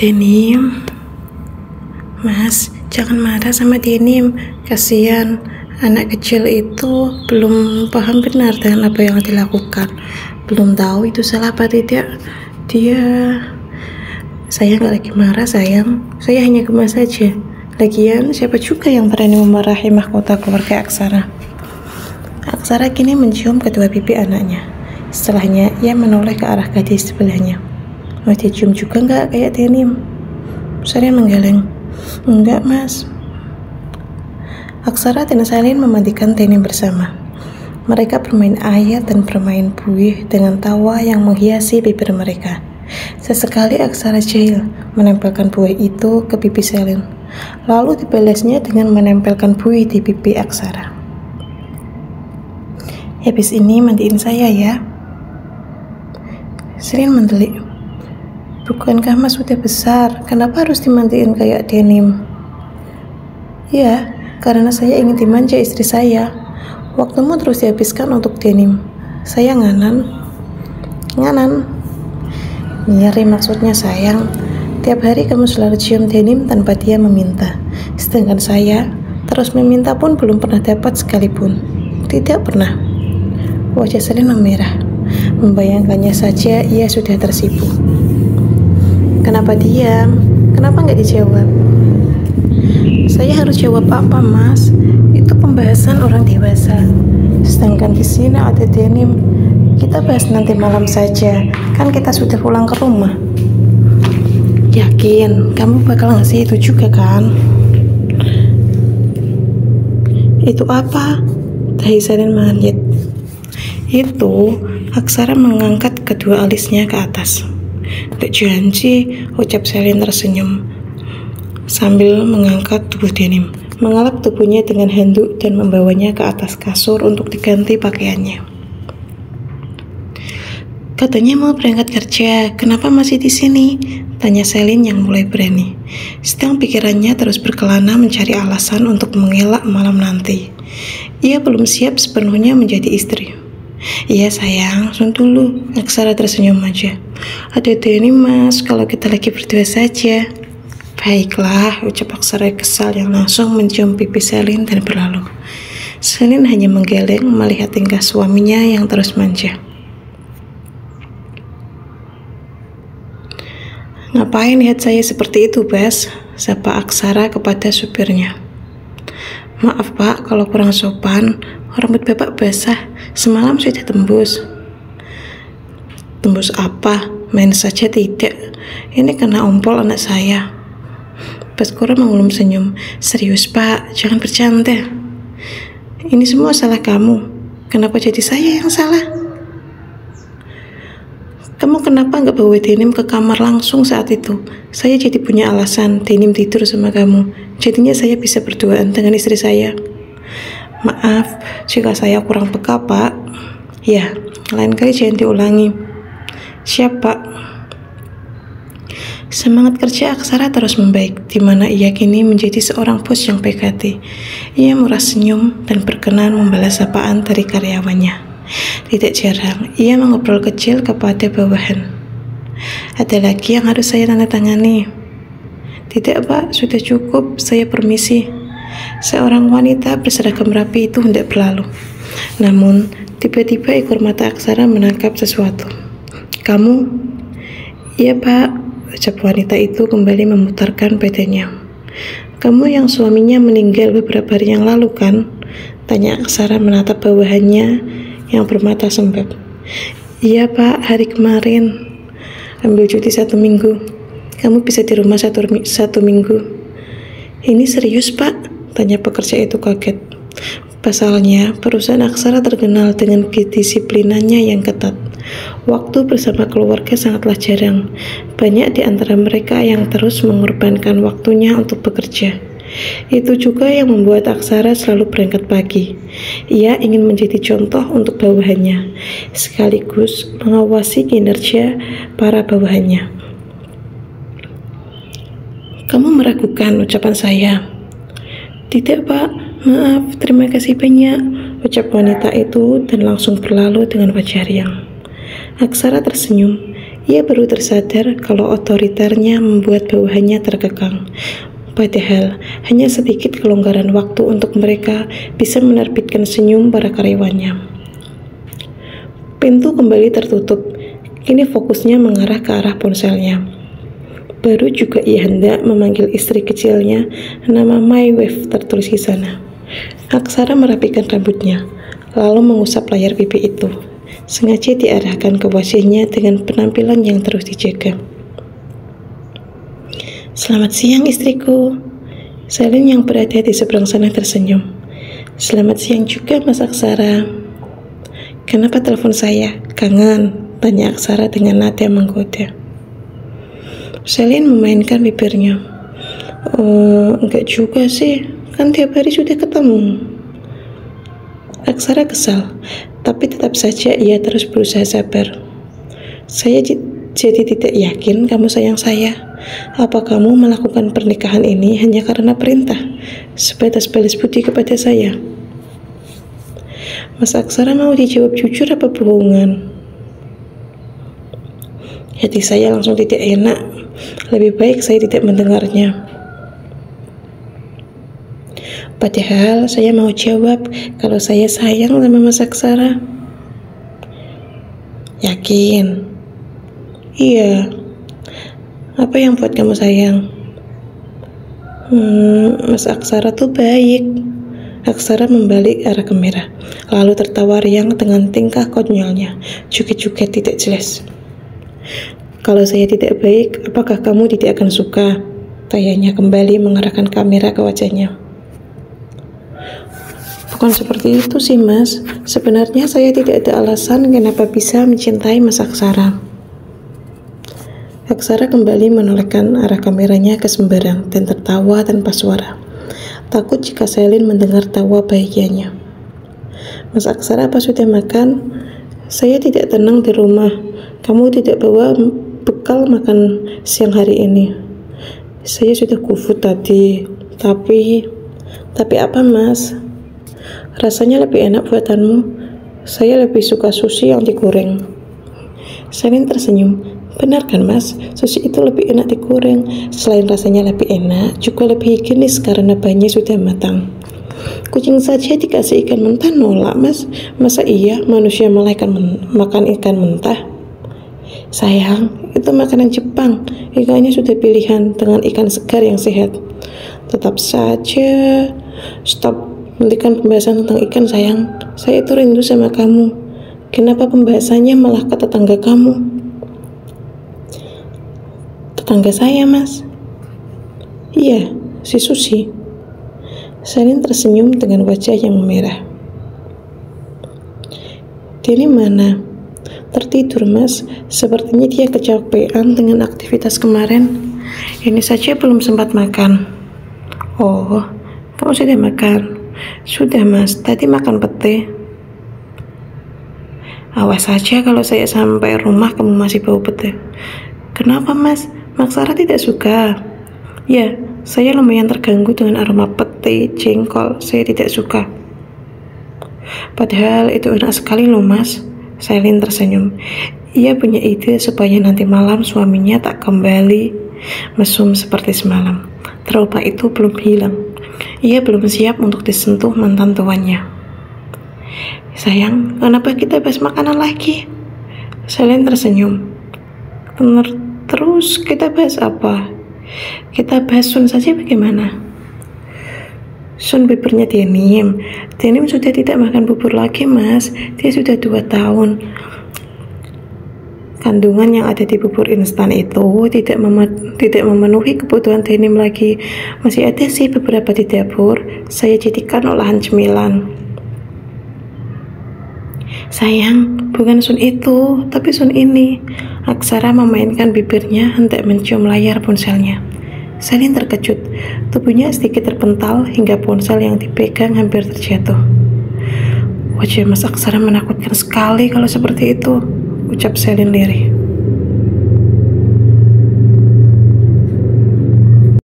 Denim, Mas, jangan marah sama Denim. Kasihan, anak kecil itu belum paham benar dengan apa yang dilakukan. Belum tahu itu salah apa tidak. Saya nggak lagi marah, sayang. Saya hanya gemas saja. Lagian, siapa juga yang berani memarahi mahkota keluarga Aksara? Aksara kini mencium kedua pipi anaknya. Setelahnya, ia menoleh ke arah gadis sebelahnya. Mau dicium juga nggak kayak Denim? Saya menggeleng. Enggak, Mas. Aksara dan Selin memandikan Denim bersama. Mereka bermain air dan bermain buih dengan tawa yang menghiasi bibir mereka. Sesekali Aksara jahil menempelkan buih itu ke pipi Selin, lalu dibalasnya dengan menempelkan buih di pipi Aksara. Habis ini mandiin saya ya. Selin mendelik. Bukankah Mas sudah besar? Kenapa harus dimandiin kayak Denim? Ya, karena saya ingin dimanja istri saya. Waktumu terus dihabiskan untuk Denim. Saya nganan. Nyeri maksudnya, sayang. Tiap hari kamu selalu cium Denim tanpa dia meminta. Sedangkan saya terus meminta pun belum pernah dapat sekalipun. Tidak pernah. Wajah Selin memerah. Membayangkannya saja ia sudah tersipu. Kenapa diam? Kenapa nggak dijawab? Saya harus jawab apa, Mas? Itu pembahasan orang dewasa. Sedangkan di sini ada Denim. Kita bahas nanti malam saja. Kan kita sudah pulang ke rumah. Yakin? Kamu bakal ngasih itu juga kan? Itu apa? Dahi Selin mengalir. Itu Aksara mengangkat kedua alisnya ke atas. Dek janji, ucap Selin tersenyum sambil mengangkat tubuh Denim, mengelap tubuhnya dengan handuk dan membawanya ke atas kasur untuk diganti pakaiannya. Katanya mau berangkat kerja, kenapa masih di sini? Tanya Selin yang mulai berani. Sedang pikirannya terus berkelana mencari alasan untuk mengelak malam nanti. Ia belum siap sepenuhnya menjadi istri. Iya sayang, sun dulu. Aksara tersenyum aja. Ada Denim, Mas, kalau kita lagi berdua saja. Baiklah, ucap Aksara kesal yang langsung mencium pipi Selin dan berlalu. Selin hanya menggeleng melihat tingkah suaminya yang terus manja. Ngapain lihat saya seperti itu, Bas? Sapa Aksara kepada supirnya. Maaf Pak, kalau kurang sopan. Rambut Bapak basah, semalam sudah tembus. Tembus apa? Main saja tidak. Ini kena ompol anak saya. Baskoro mengulum senyum. Serius Pak, jangan bercanda. Ini semua salah kamu. Kenapa jadi saya yang salah? Kamu kenapa nggak bawa Denim ke kamar langsung saat itu? Saya jadi punya alasan Denim tidur sama kamu. Jadinya saya bisa berduaan dengan istri saya. Maaf jika saya kurang peka, Pak. Ya, lain kali jangan diulangi. Siap, Pak. Semangat kerja Aksara terus membaik, di mana ia kini menjadi seorang bos yang baik hati. Ia murah senyum dan berkenan membalas sapaan dari karyawannya. Tidak jarang, ia mengobrol kecil kepada bawahan. Ada lagi yang harus saya tanda tangani. Tidak, Pak, sudah cukup, saya permisi. Seorang wanita berseragam rapi itu hendak berlalu. Namun, tiba-tiba ekor mata Aksara menangkap sesuatu. Kamu? Iya, Pak, ucap wanita itu kembali memutarkan badannya. Kamu yang suaminya meninggal beberapa hari yang lalu, kan? Tanya Aksara menatap bawahannya yang bermata sembab. Iya, Pak, hari kemarin. Ambil cuti 1 minggu. Kamu bisa di rumah satu minggu. Ini serius, Pak? Tanya pekerja itu kaget. Pasalnya, perusahaan Aksara terkenal dengan kedisiplinannya yang ketat. Waktu bersama keluarga sangatlah jarang. Banyak di antara mereka yang terus mengorbankan waktunya untuk bekerja. Itu juga yang membuat Aksara selalu berangkat pagi. Ia ingin menjadi contoh untuk bawahannya, sekaligus mengawasi kinerja para bawahannya. Kamu meragukan ucapan saya? Tidak, Pak. Maaf, terima kasih banyak, ucap wanita itu dan langsung berlalu dengan wajah riang. Aksara tersenyum. Ia baru tersadar kalau otoriternya membuat bawahannya terkekang. Padahal hanya sedikit kelonggaran waktu untuk mereka bisa menerbitkan senyum para karyawannya. Pintu kembali tertutup. Kini fokusnya mengarah ke arah ponselnya. Baru juga ia hendak memanggil istri kecilnya, nama My Wife tertulis di sana. Aksara merapikan rambutnya, lalu mengusap layar pipi itu. Sengaja diarahkan ke wajahnya dengan penampilan yang terus dijaga. Selamat siang istriku. Selin yang berada di seberang sana tersenyum. Selamat siang juga Mas Aksara. Kenapa telepon saya? Kangen? Tanya Aksara dengan nada menggoda. Selin memainkan bibirnya. Oh, enggak juga sih. Kan tiap hari sudah ketemu. Aksara kesal, tapi tetap saja ia terus berusaha sabar. Saya jadi tidak yakin kamu sayang saya. Apa kamu melakukan pernikahan ini hanya karena perintah, sebatas balas budi kepada saya? Mas Aksara mau dijawab jujur apa bohongan? Hati saya langsung tidak enak. Lebih baik saya tidak mendengarnya. Padahal saya mau jawab kalau saya sayang sama Mas Aksara. Yakin? Iya. Apa yang buat kamu sayang? Mas Aksara tuh baik. Aksara membalik arah kamera, lalu tertawa riang dengan tingkah konyolnya. Juga tidak jelas. Kalau saya tidak baik, apakah kamu tidak akan suka? Tanyanya kembali mengarahkan kamera ke wajahnya. Bukan seperti itu sih Mas. Sebenarnya saya tidak ada alasan kenapa bisa mencintai Mas Aksara. Aksara kembali menolehkan arah kameranya ke sembarang dan tertawa tanpa suara. Takut jika Selin mendengar tawa bahagianya. Mas Aksara, apa sudah makan? Saya tidak tenang di rumah. Kamu tidak bawa bekal makan siang hari ini. Saya sudah GoFood tadi. Tapi apa Mas? Rasanya lebih enak buatanmu. Saya lebih suka sushi yang digoreng. Selin tersenyum. Benar kan Mas, sushi itu lebih enak digoreng. Selain rasanya lebih enak, juga lebih higienis karena bahannya sudah matang. Kucing saja dikasih ikan mentah nolak Mas. Masa iya manusia malah makan ikan mentah? Sayang, itu makanan Jepang. Ikannya sudah pilihan dengan ikan segar yang sehat. Tetap saja. Stop, hentikan pembahasan tentang ikan sayang. Saya itu rindu sama kamu. Kenapa pembahasannya malah ke tetangga kamu? Tetangga saya Mas. Iya, si Susi. Selin tersenyum dengan wajah yang memerah. Dia mana? Tertidur Mas. Sepertinya dia kecapean dengan aktivitas kemarin. Ini saja belum sempat makan. Oh, kamu sudah makan? Sudah Mas, tadi makan pete. Awas saja kalau saya sampai rumah kamu masih bau pete. Kenapa Mas? Mas Aksara tidak suka. Ya, saya lumayan terganggu dengan aroma pete, jengkol. Saya tidak suka. Padahal itu enak sekali loh Mas. Selin tersenyum. Ia punya ide supaya nanti malam suaminya tak kembali mesum seperti semalam. Trauma itu belum hilang. Ia belum siap untuk disentuh mantan tuannya. Sayang, kenapa kita bahas makanan lagi? Selin tersenyum. Terus kita bahas apa? Kita bahas Sun saja bagaimana? Sun bibirnya Denim sudah tidak makan bubur lagi Mas. Dia sudah 2 tahun. Kandungan yang ada di bubur instan itu tidak memenuhi kebutuhan Denim lagi. Masih ada sih beberapa di dapur. Saya jadikan olahan cemilan. Sayang, bukan Sun itu, tapi Sun ini. Aksara memainkan bibirnya hendak mencium layar ponselnya. Selin terkejut. Tubuhnya sedikit terpental hingga ponsel yang dipegang hampir terjatuh. Wajah Mas Aksara menakutkan sekali kalau seperti itu, ucap Selin lirih.